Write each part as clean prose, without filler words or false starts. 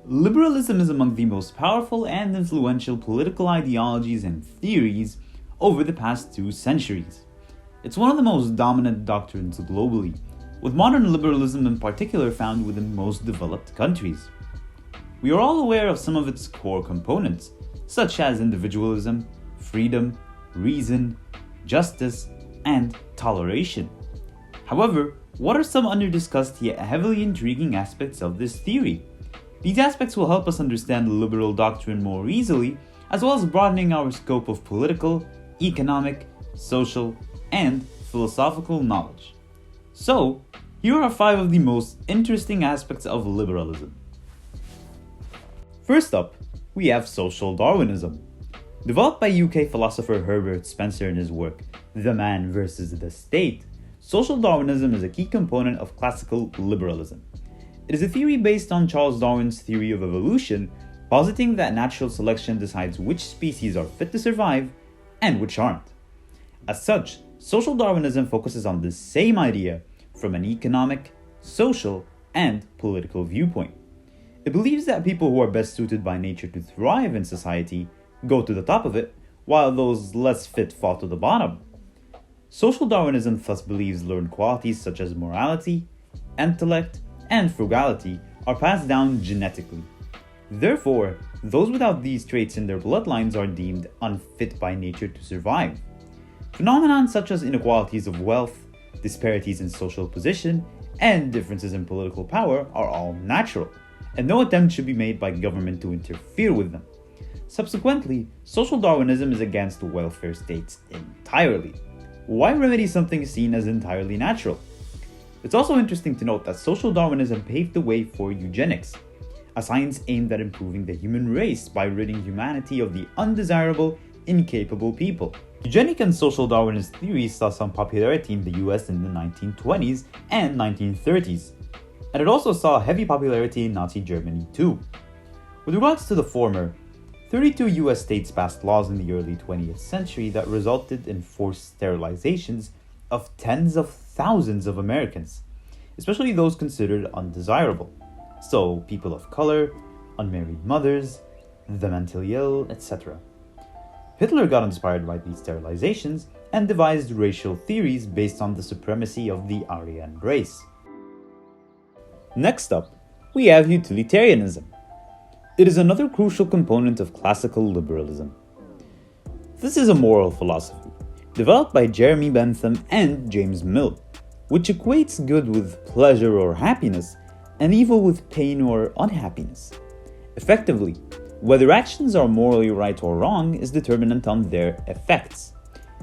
Liberalism is among the most powerful and influential political ideologies and theories over the past 2 centuries. It's one of the most dominant doctrines globally, with modern liberalism in particular found within most developed countries. We are all aware of some of its core components, such as individualism, freedom, reason, justice, and toleration. However, what are some under-discussed yet heavily intriguing aspects of this theory? These aspects will help us understand the liberal doctrine more easily, as well as broadening our scope of political, economic, social, and philosophical knowledge. So, here are 5 of the most interesting aspects of liberalism. First up, we have social Darwinism. Developed by UK philosopher Herbert Spencer in his work, The Man versus the State, social Darwinism is a key component of classical liberalism. It is a theory based on Charles Darwin's theory of evolution, positing that natural selection decides which species are fit to survive and which aren't. As such, social Darwinism focuses on the same idea from an economic, social, and political viewpoint. It believes that people who are best suited by nature to thrive in society go to the top of it, while those less fit fall to the bottom. Social Darwinism thus believes learned qualities such as morality, intellect, and frugality are passed down genetically. Therefore, those without these traits in their bloodlines are deemed unfit by nature to survive. Phenomena such as inequalities of wealth, disparities in social position, and differences in political power are all natural, and no attempt should be made by government to interfere with them. Subsequently, social Darwinism is against welfare states entirely. Why remedy something seen as entirely natural? It's also interesting to note that social Darwinism paved the way for eugenics, a science aimed at improving the human race by ridding humanity of the undesirable, incapable people. Eugenic and social Darwinist theories saw some popularity in the US in the 1920s and 1930s, and it also saw heavy popularity in Nazi Germany too. With regards to the former, 32 US states passed laws in the early 20th century that resulted in forced sterilizations of tens of thousands of Americans, especially those considered undesirable, so people of color, unmarried mothers, the mentally ill, etc. Hitler got inspired by these sterilizations and devised racial theories based on the supremacy of the Aryan race. Next up, we have utilitarianism. It is another crucial component of classical liberalism. This is a moral philosophy, developed by Jeremy Bentham and James Mill, which equates good with pleasure or happiness, and evil with pain or unhappiness. Effectively, whether actions are morally right or wrong is determinant on their effects.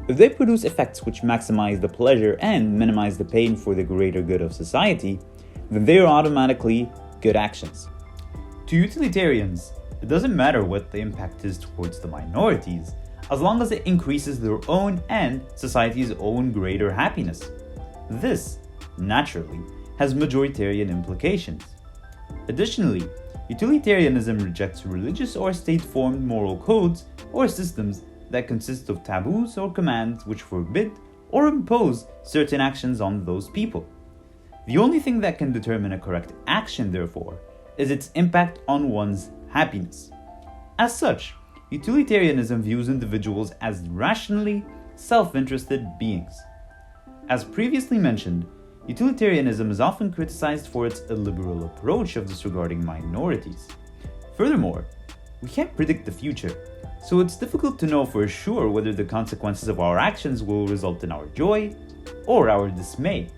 If they produce effects which maximize the pleasure and minimize the pain for the greater good of society, then they are automatically good actions. To utilitarians, it doesn't matter what the impact is towards the minorities, as long as it increases their own and society's own greater happiness. This, naturally, has majoritarian implications. Additionally, utilitarianism rejects religious or state-formed moral codes or systems that consist of taboos or commands which forbid or impose certain actions on those people. The only thing that can determine a correct action, therefore, is its impact on one's happiness. As such, utilitarianism views individuals as rationally self-interested beings. As previously mentioned, utilitarianism is often criticized for its illiberal approach of disregarding minorities. Furthermore, we can't predict the future, so it's difficult to know for sure whether the consequences of our actions will result in our joy or our dismay.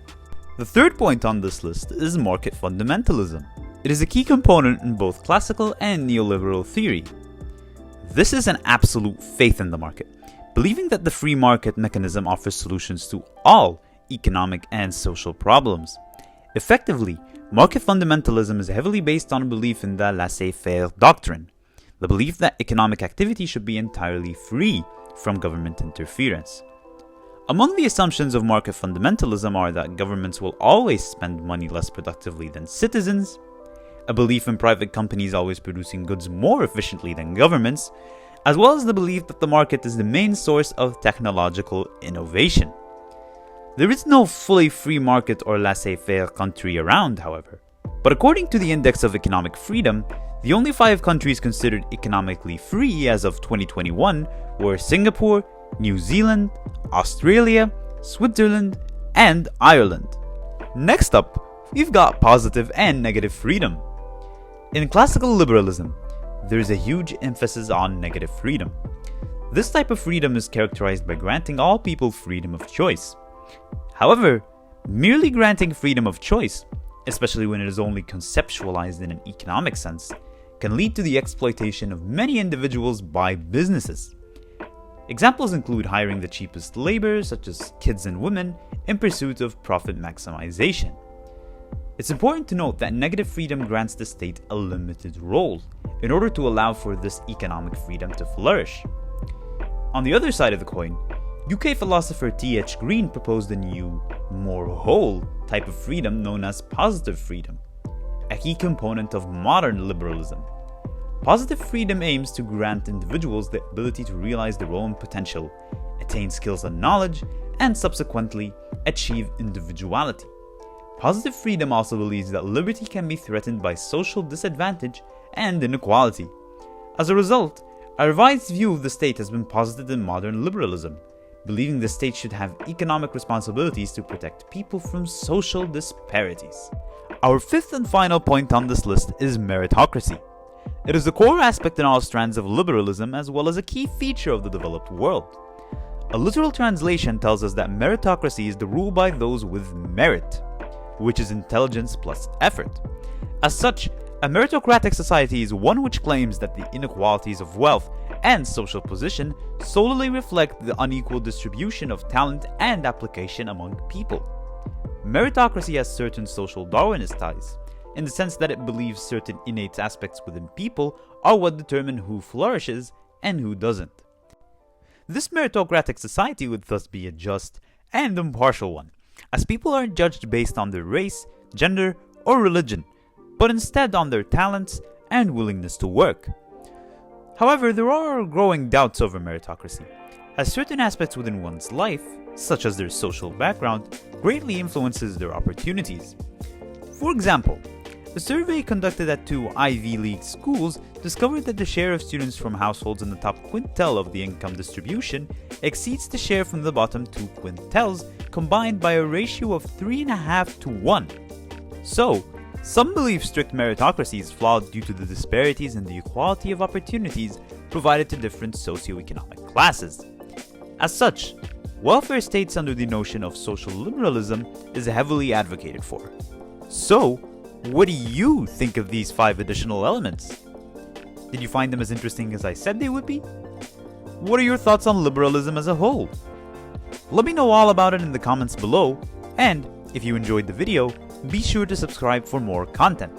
The third point on this list is market fundamentalism. It is a key component in both classical and neoliberal theory. This is an absolute faith in the market, believing that the free market mechanism offers solutions to all economic and social problems. Effectively, market fundamentalism is heavily based on a belief in the laissez-faire doctrine, the belief that economic activity should be entirely free from government interference. Among the assumptions of market fundamentalism are that governments will always spend money less productively than citizens, a belief in private companies always producing goods more efficiently than governments, as well as the belief that the market is the main source of technological innovation. There is no fully free market or laissez-faire country around, however. But according to the Index of Economic Freedom, The only 5 countries considered economically free as of 2021 were Singapore, New Zealand, Australia, Switzerland, and Ireland. Next up, we've got positive and negative freedom. In classical liberalism, there is a huge emphasis on negative freedom. This type of freedom is characterized by granting all people freedom of choice. However, merely granting freedom of choice, especially when it is only conceptualized in an economic sense, can lead to the exploitation of many individuals by businesses. Examples include hiring the cheapest labor, such as kids and women, in pursuit of profit maximization. It's important to note that negative freedom grants the state a limited role in order to allow for this economic freedom to flourish. On the other side of the coin, UK philosopher T.H. Green proposed a new, more whole type of freedom known as positive freedom, a key component of modern liberalism. Positive freedom aims to grant individuals the ability to realize their own potential, attain skills and knowledge, and subsequently achieve individuality. Positive freedom also believes that liberty can be threatened by social disadvantage and inequality. As a result, a revised view of the state has been posited in modern liberalism, believing the state should have economic responsibilities to protect people from social disparities. Our 5th and final point on this list is meritocracy. It is a core aspect in all strands of liberalism as well as a key feature of the developed world. A literal translation tells us that meritocracy is the rule by those with merit, which is intelligence plus effort. As such, a meritocratic society is one which claims that the inequalities of wealth and social position solely reflect the unequal distribution of talent and application among people. Meritocracy has certain social Darwinist ties, in the sense that it believes certain innate aspects within people are what determine who flourishes and who doesn't. This meritocratic society would thus be a just and impartial one, as people aren't judged based on their race, gender, or religion, but instead on their talents and willingness to work. However, there are growing doubts over meritocracy, as certain aspects within one's life, such as their social background, greatly influences their opportunities. For example, a survey conducted at 2 Ivy League schools discovered that the share of students from households in the top quintile of the income distribution exceeds the share from the bottom 2 quintiles combined by a ratio of 3.5 to 1. So, some believe strict meritocracy is flawed due to the disparities in the equality of opportunities provided to different socioeconomic classes. As such, welfare states under the notion of social liberalism is heavily advocated for. So, what do you think of these 5 additional elements? Did you find them as interesting as I said they would be? What are your thoughts on liberalism as a whole? Let me know all about it in the comments below, and if you enjoyed the video, be sure to subscribe for more content.